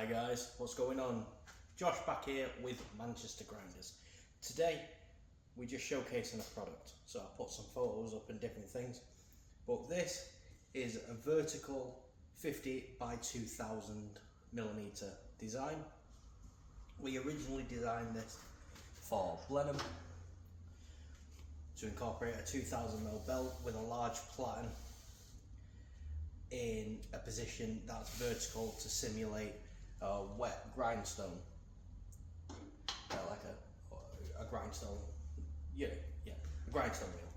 Hi guys, what's going on? Josh back here with Manchester Grinders. Today we're just showcasing a product, so I put some photos up and different things, but this is a vertical 50 by 2000mm design. We originally designed this for Blenheim to incorporate a 2000mm belt with a large platen in a position that's vertical to simulate a wet grindstone, like a grindstone, a grindstone wheel.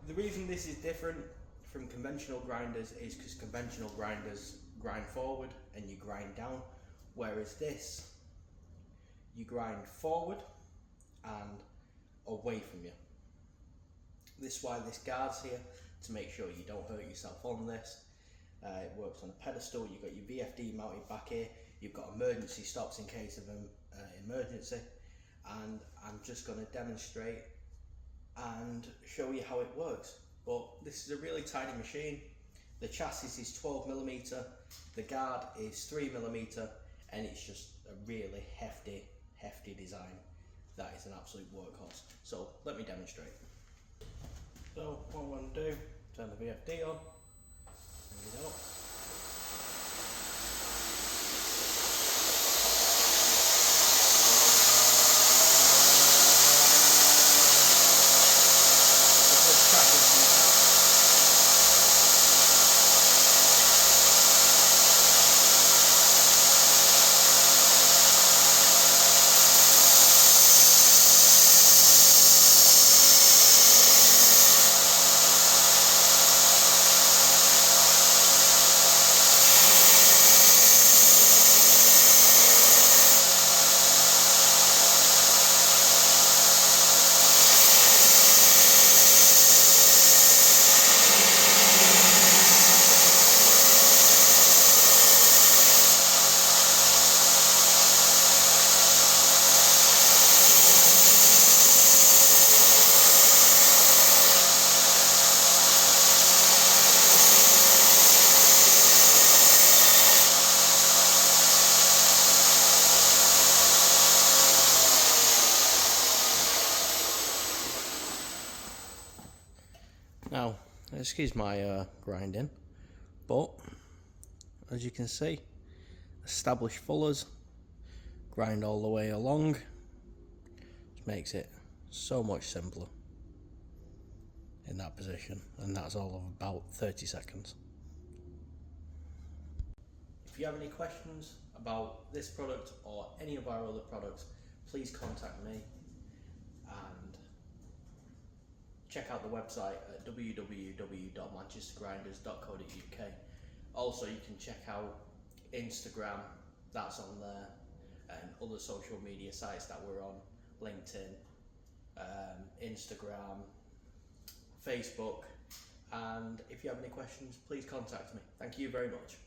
The reason this is different from conventional grinders is because conventional grinders grind forward and you grind down, whereas this, you grind forward and away from you. This is why this guard's here, to make sure you don't hurt yourself on this. It works on a pedestal. You've got your VFD mounted back here, you've got emergency stops in case of an emergency, and I'm just going to demonstrate and show you how it works. But this is a really tiny machine. The chassis is 12mm, the guard is 3mm, and it's just a really hefty design that is an absolute workhorse. So let me demonstrate. So what I'm going to do, turn the VFD on, bring it up. Now, excuse my grinding, but as you can see, established fullers, grind all the way along, which makes it so much simpler in that position, and that's all of about 30 seconds. If you have any questions about this product or any of our other products, please contact me, and check out the website at www.manchestergrinders.co.uk. Also, you can check out Instagram, that's on there, and other social media sites that we're on, LinkedIn, Instagram, Facebook. And if you have any questions, please contact me. Thank you very much.